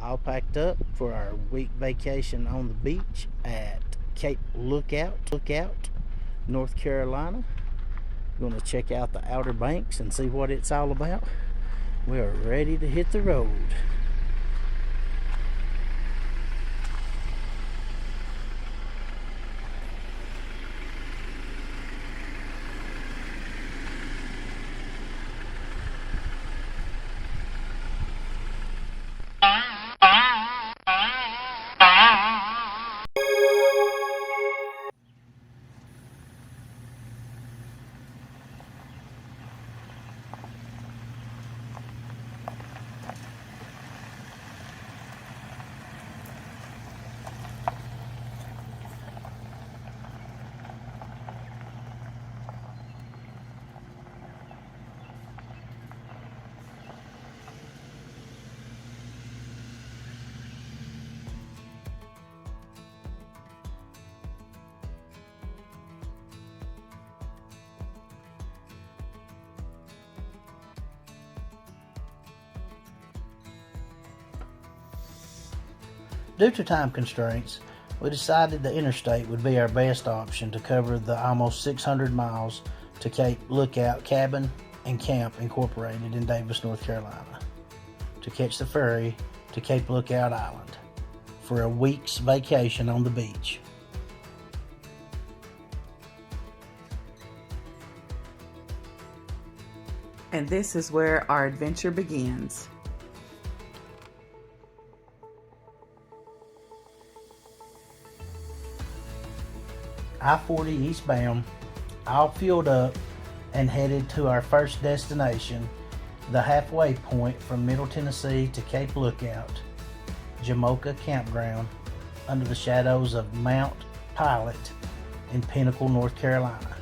all packed up for our week vacation on the beach at Cape Lookout, North Carolina. Going to check out the Outer Banks and see what it's all about. We are ready to hit the road. Due to time constraints, we decided the interstate would be our best option to cover the almost 600 miles to Cape Lookout Cabin and Camp Incorporated in Davis, North Carolina, to catch the ferry to Cape Lookout Island for a week's vacation on the beach. And this is where our adventure begins. I-40 eastbound, all fueled up and headed to our first destination, the halfway point from Middle Tennessee to Cape Lookout, Jamocha Campground, under the shadows of Mount Pilot in Pinnacle, North Carolina.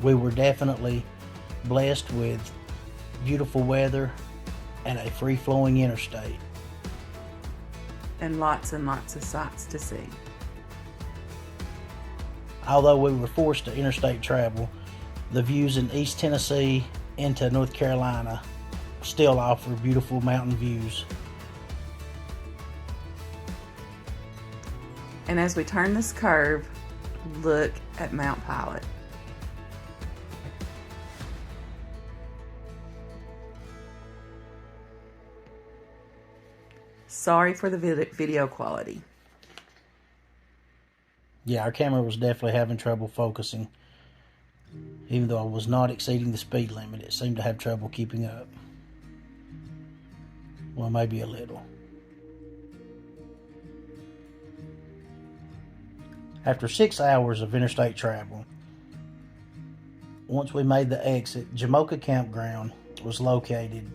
We were definitely blessed with beautiful weather and a free-flowing interstate. And lots of sights to see. Although we were forced to interstate travel, the views in East Tennessee into North Carolina still offer beautiful mountain views. And as we turn this curve, look at Mount Pilot. Sorry for the video quality. Yeah, our camera was definitely having trouble focusing. Even though I was not exceeding the speed limit, it seemed to have trouble keeping up. Well, maybe a little. After 6 hours of interstate travel, once we made the exit, Jamocha Campground was located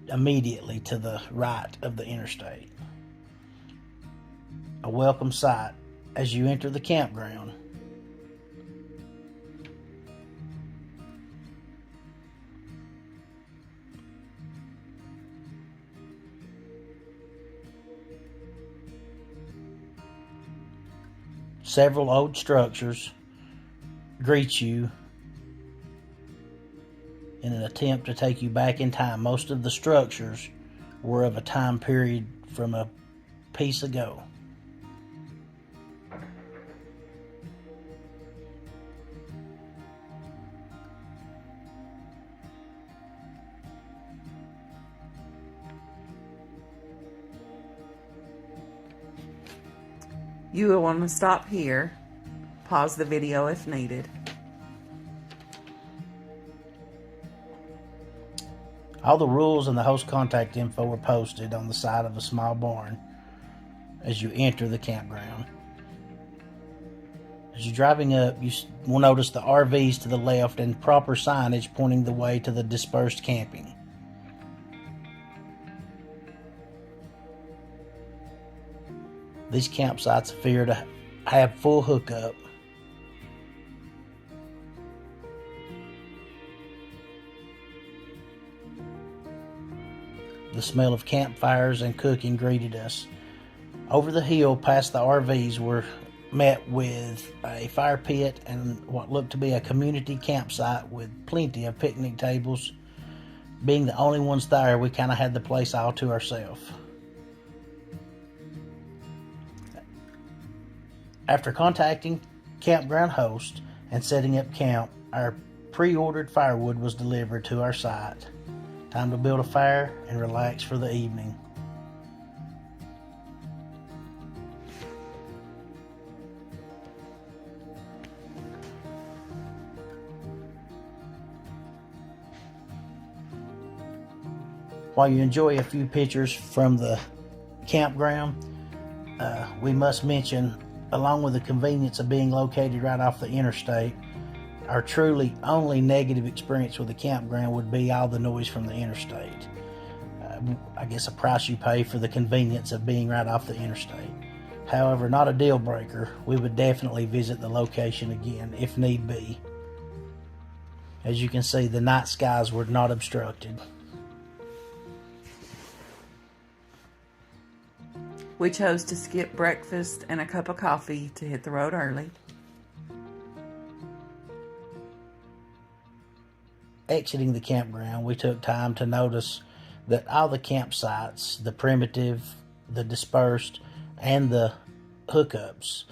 immediately to the right of the interstate. A welcome sight as you enter the campground. Several old structures greet you in an attempt to take you back in time. Most of the structures were of a time period from a piece ago. You will want to stop here, pause the video if needed. All the rules and the host contact info were posted on the side of a small barn as you enter the campground. As you're driving up, you will notice the RVs to the left and proper signage pointing the way to the dispersed camping. These campsites appear to have full hookup. The smell of campfires and cooking greeted us. Over the hill past the RVs were met with a fire pit and what looked to be a community campsite with plenty of picnic tables. Being the only ones there, we kind of had the place all to ourselves. After contacting campground host and setting up camp, our pre-ordered firewood was delivered to our site. Time to build a fire and relax for the evening. While you enjoy a few pictures from the campground, we must mention, along with the convenience of being located right off the interstate, our truly only negative experience with the campground would be all the noise from the interstate. I guess a price you pay for the convenience of being right off the interstate. However, not a deal breaker. We would definitely visit the location again if need be. As you can see, the night skies were not obstructed. We chose to skip breakfast and a cup of coffee to hit the road early. Exiting the campground, we took time to notice that all the campsites, the primitive, the dispersed, and the hookups,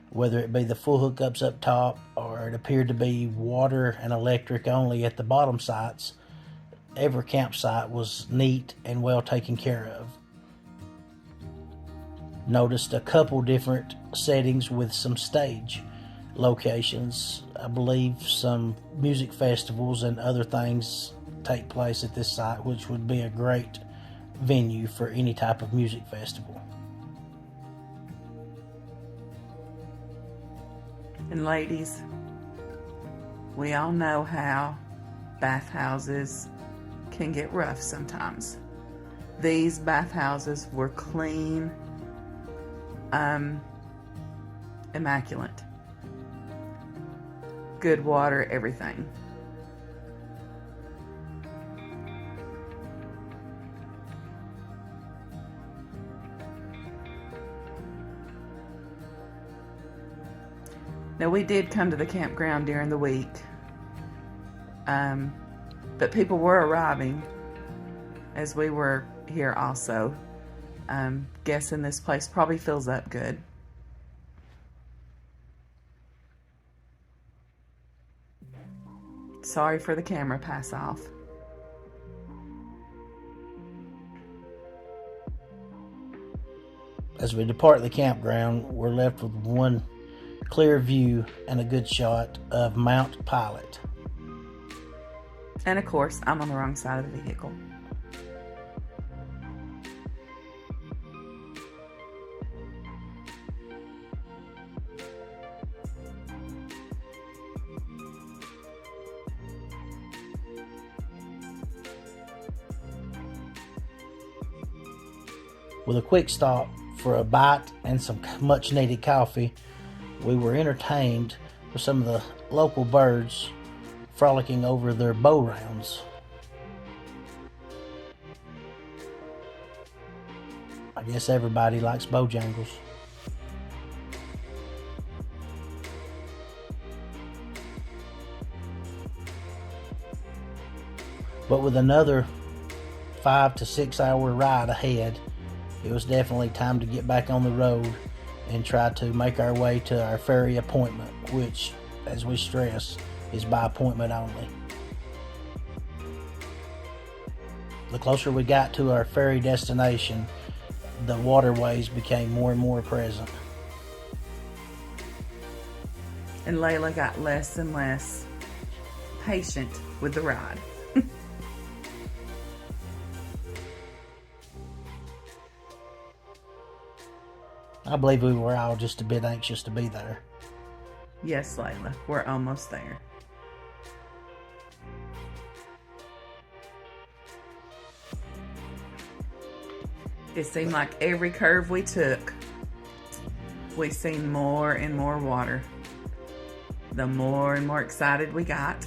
whether it be the full hookups up top or it appeared to be water and electric only at the bottom sites, every campsite was neat and well taken care of. Noticed a couple different settings with some stage locations. I believe some music festivals and other things take place at this site, which would be a great venue for any type of music festival. And ladies, we all know how bathhouses can get rough sometimes. These bathhouses were clean, immaculate. Good water, everything. Now, we did come to the campground during the week, but people were arriving as we were here also. Guessing this place probably fills up good. Sorry for the camera pass off. As we depart the campground, we're left with one clear view and a good shot of Mount Pilot. And of course, I'm on the wrong side of the vehicle. With a quick stop for a bite and some much needed coffee, we were entertained with some of the local birds frolicking over their bow rounds. I guess everybody likes bojangles. But with another 5 to 6 hour ride ahead, it was definitely time to get back on the road and try to make our way to our ferry appointment, which, as we stress, is by appointment only. The closer we got to our ferry destination, the waterways became more and more present. And Layla got less and less patient with the ride. I believe we were all just a bit anxious to be there. Yes, Layla, we're almost there. It seemed like every curve we took, we seen more and more water. The more and more excited we got.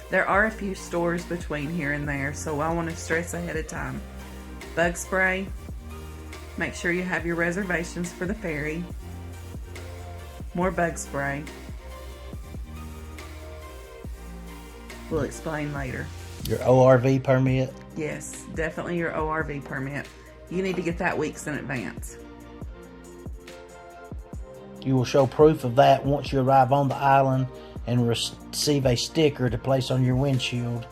There are a few stores between here and there, so I want to stress ahead of time. Bug spray. Make sure you have your reservations for the ferry. More bug spray. We'll explain later. Your ORV permit. Yes, definitely your ORV permit. You need to get that weeks in advance. You will show proof of that once you arrive on the island and receive a sticker to place on your windshield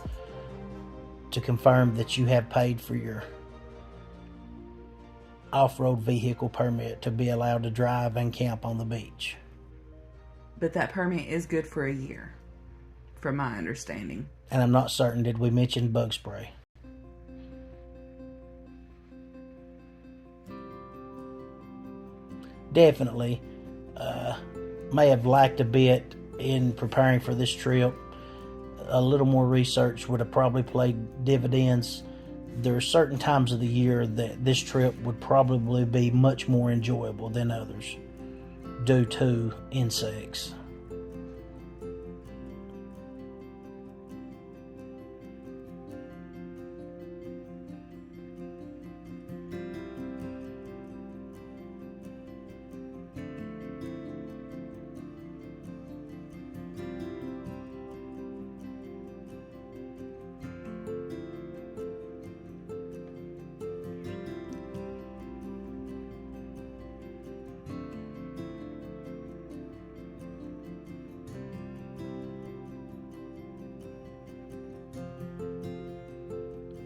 to confirm that you have paid for your off-road vehicle permit to be allowed to drive and camp on the beach. But that permit is good for a year, from my understanding. And I'm not certain, did we mention bug spray? Definitely may have lacked a bit in preparing for this trip. A little more research would have probably played dividends. There are certain times of the year that this trip would probably be much more enjoyable than others due to insects.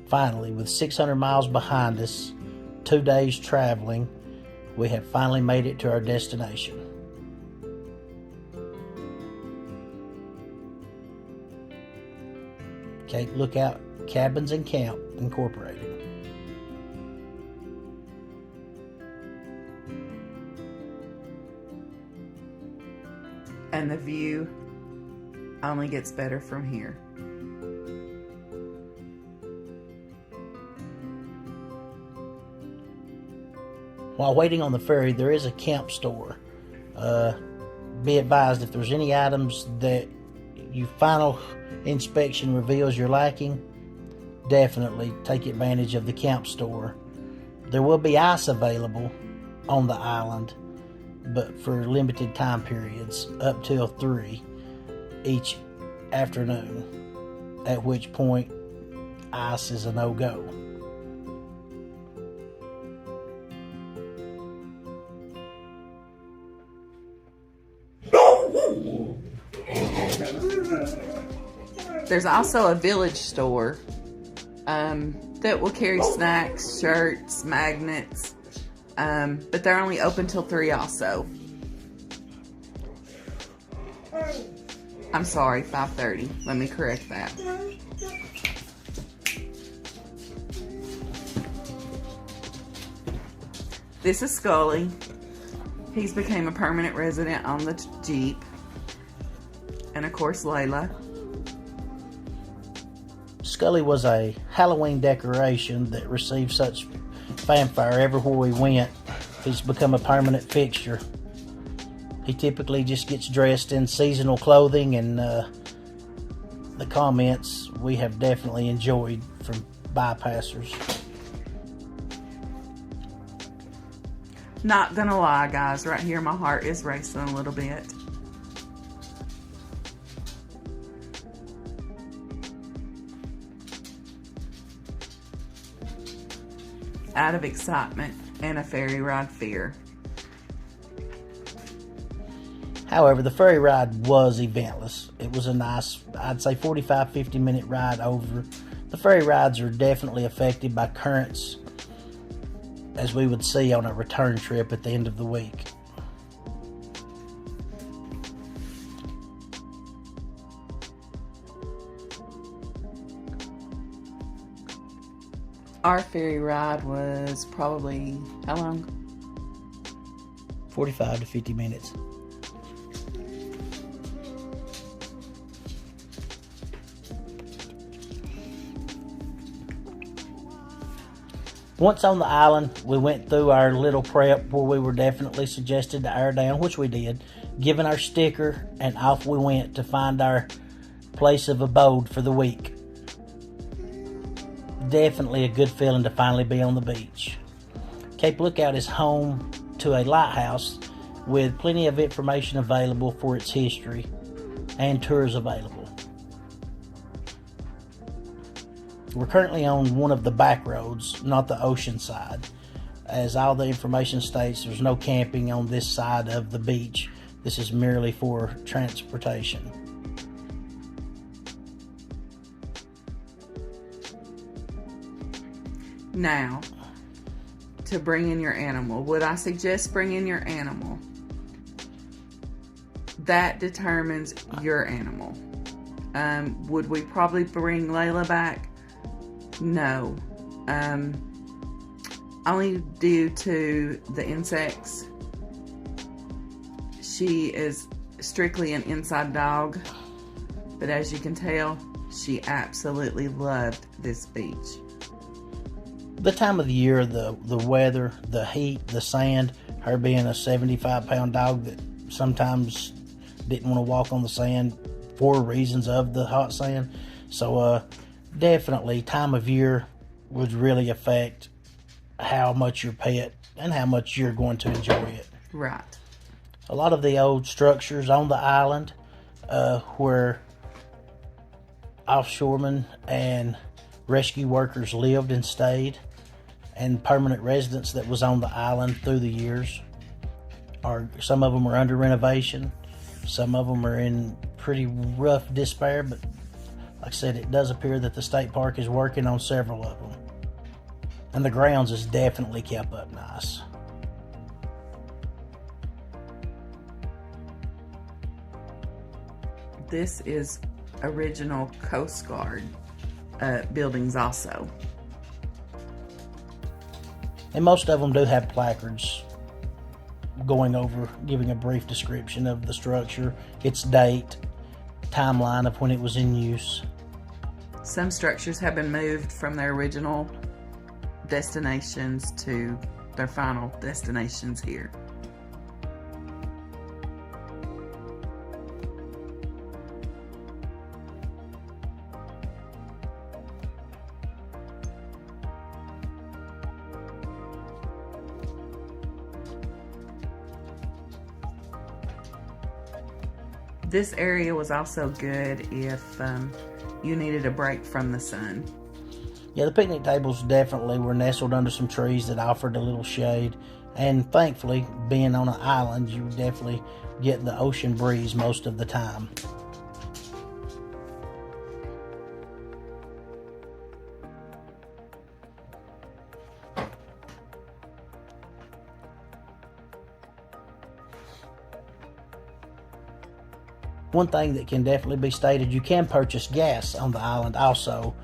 Finally, with 600 miles behind us, 2 days traveling, we have finally made it to our destination. Cape Lookout Cabins and Camp Incorporated. And the view only gets better from here. While waiting on the ferry, there is a camp store. Be advised, if there's any items that your final inspection reveals you're lacking, definitely take advantage of the camp store. There will be ice available on the island, but for limited time periods, up till 3 each afternoon, at which point ice is a no-go. There's also a village store that will carry snacks, shirts, magnets, but they're only open till 3 also. I'm sorry, 5:30. Let me correct that. This is Scully. He's became a permanent resident on the Jeep. And of course, Layla. Scully was a Halloween decoration that received such fanfare everywhere we went. He's become a permanent fixture. He typically just gets dressed in seasonal clothing, and the comments we have definitely enjoyed from bypassers. Not gonna lie, guys, right here my heart is racing a little bit. Out of excitement and a ferry ride fear. However, the ferry ride was eventless. It was a nice, I'd say 45-50 minute ride over. The ferry rides are definitely affected by currents, as we would see on a return trip at the end of the week. Our ferry ride was probably, how long? 45 to 50 minutes. Once on the island, we went through our little prep where we were definitely suggested to air down, which we did, given our sticker, and off we went to find our place of abode for the week. Definitely a good feeling to finally be on the beach. Cape Lookout is home to a lighthouse with plenty of information available for its history and tours available. We're currently on one of the back roads, not the ocean side. As all the information states, there's no camping on this side of the beach. This is merely for transportation. Now, to bring in your animal. Would I suggest bringing your animal? That determines your animal. Would we probably bring Layla back? No. Only due to the insects. She is strictly an inside dog, but as you can tell, she absolutely loved this beach. The time of the year, the weather, the heat, the sand, her being a 75-pound dog that sometimes didn't want to walk on the sand for reasons of the hot sand. So definitely time of year would really affect how much your pet and how much you're going to enjoy it. Right. A lot of the old structures on the island where offshoremen and rescue workers lived and stayed, and permanent residents that was on the island through the years, some of them are under renovation, some of them are in pretty rough despair, but like I said, it does appear that the state park is working on several of them, and the grounds is definitely kept up nice. This is original Coast Guard buildings also. And most of them do have placards going over, giving a brief description of the structure, its date, timeline of when it was in use. Some structures have been moved from their original destinations to their final destinations here. This area was also good if you needed a break from the sun. Yeah, the picnic tables definitely were nestled under some trees that offered a little shade. And thankfully, being on an island, you would definitely get the ocean breeze most of the time. One thing that can definitely be stated, you can purchase gas on the island also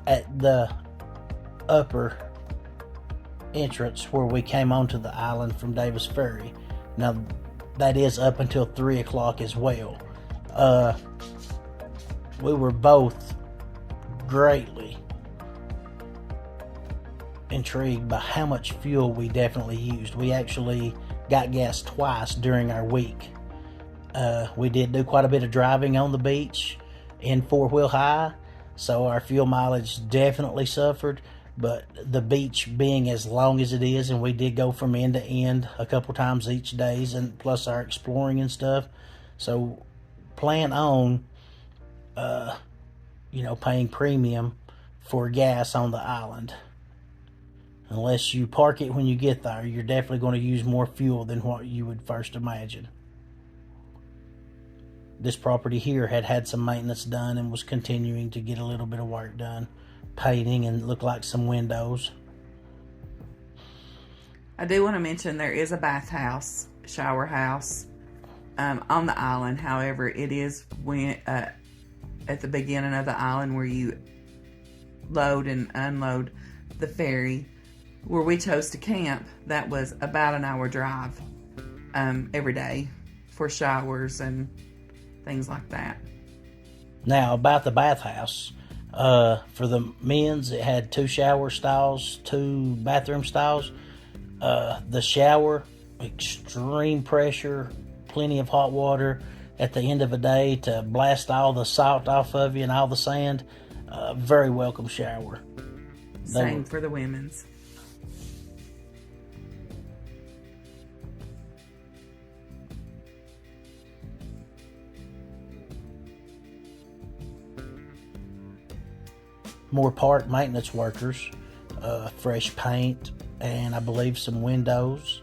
at the upper entrance where we came onto the island from Davis Ferry. Now, that is up until 3 o'clock as well. We were both greatly intrigued by how much fuel we definitely used. We actually got gas twice during our week. We did do quite a bit of driving on the beach in four-wheel high, so our fuel mileage definitely suffered, but the beach being as long as it is, and we did go from end to end a couple times each day, and plus our exploring and stuff, so plan on paying premium for gas on the island. Unless you park it when you get there, you're definitely going to use more fuel than what you would first imagine. This property here had some maintenance done and was continuing to get a little bit of work done. Painting and looked like some windows. I do want to mention there is a bathhouse, shower house on the island. However, it is at the beginning of the island where you load and unload the ferry. Where we chose to camp, that was about an hour drive every day for showers and things like that. Now, about the bathhouse. For the men's, it had 2 shower stalls, 2 bathroom stalls. The shower, extreme pressure, plenty of hot water. at the end of a day to blast all the salt off of you and all the sand. Very welcome shower. Same for the women's. More park maintenance workers, fresh paint, and I believe some windows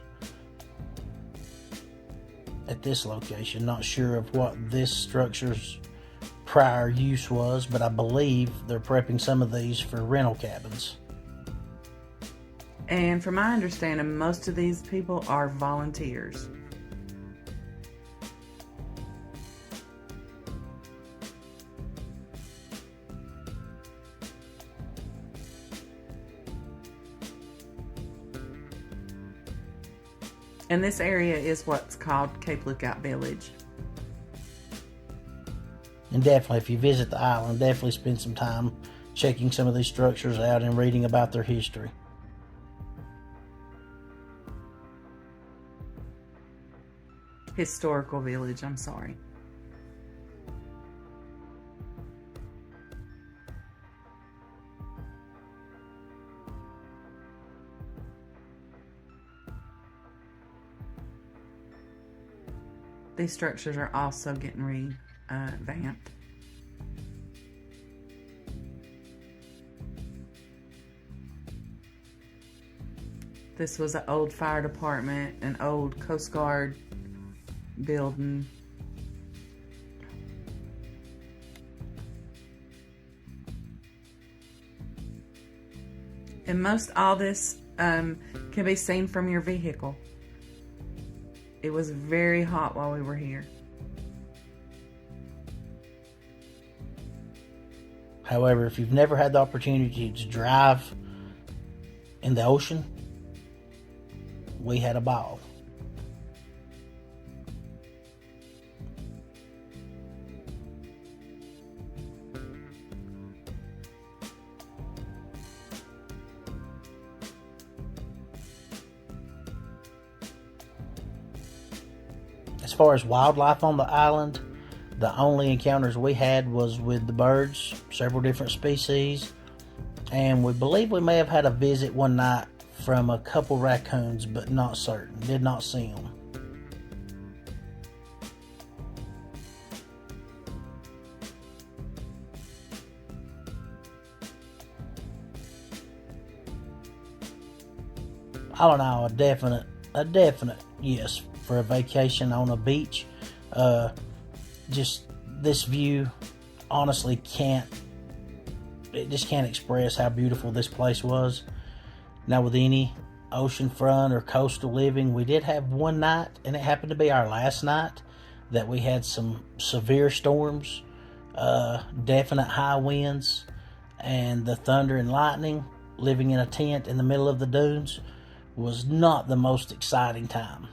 at this location. Not sure of what this structure's prior use was, but I believe they're prepping some of these for rental cabins. And from my understanding, most of these people are volunteers. And this area is what's called Cape Lookout Village. And definitely, if you visit the island, definitely spend some time checking some of these structures out and reading about their history. Historical village, I'm sorry. These structures are also getting revamped. This was an old fire department, an old Coast Guard building. And most all this can be seen from your vehicle. It was very hot while we were here. However, if you've never had the opportunity to drive in the ocean, we had a ball. As far as wildlife on the island, the only encounters we had was with the birds, several different species, and we believe we may have had a visit one night from a couple raccoons, but not certain. Did not see them. All in all, a definite yes for a vacation on a beach. Just this view, honestly, just can't express how beautiful this place was. Now, with any oceanfront or coastal living, we did have one night, and it happened to be our last night, that we had some severe storms, definite high winds, and the thunder and lightning. Living in a tent in the middle of the dunes was not the most exciting time.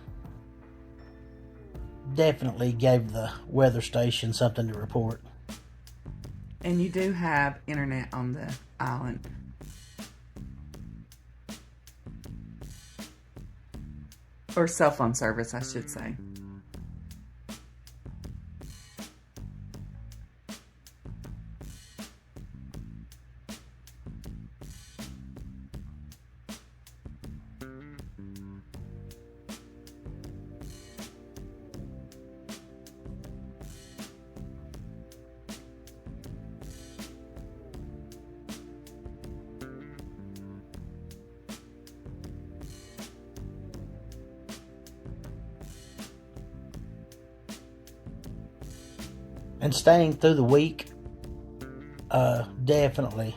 Definitely gave the weather station something to report. And you do have internet on the island. Or cell phone service, I should say. And staying through the week, definitely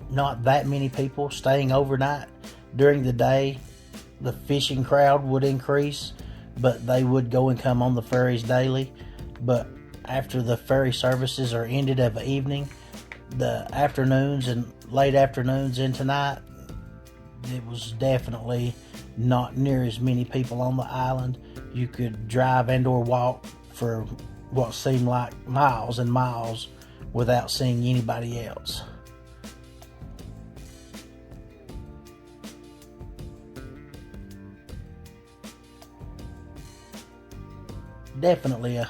not that many people staying overnight. During the day, the fishing crowd would increase, but they would go and come on the ferries daily. But after the ferry services are ended of the evening, the afternoons and late afternoons into night, it was definitely not near as many people on the island. You could drive and or walk for what seemed like miles and miles without seeing anybody else. Definitely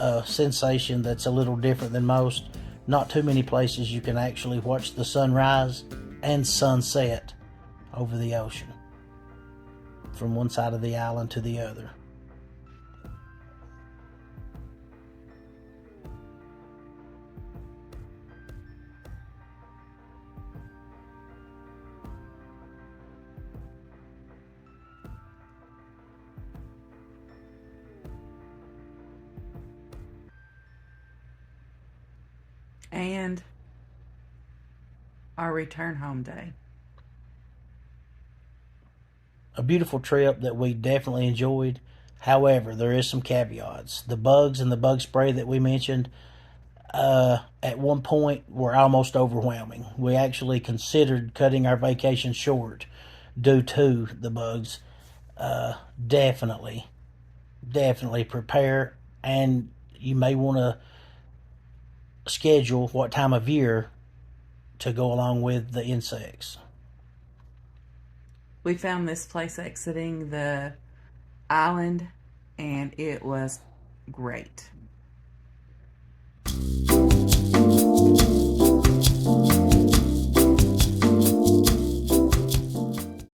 a sensation that's a little different than most. Not too many places you can actually watch the sunrise and sunset over the ocean from one side of the island to the other. And our return home day. A beautiful trip that we definitely enjoyed. However, there is some caveats. The bugs and the bug spray that we mentioned at one point were almost overwhelming. We actually considered cutting our vacation short due to the bugs. Definitely prepare, and you may want to schedule what time of year to go along with the insects. We found this place exiting the island, and it was great.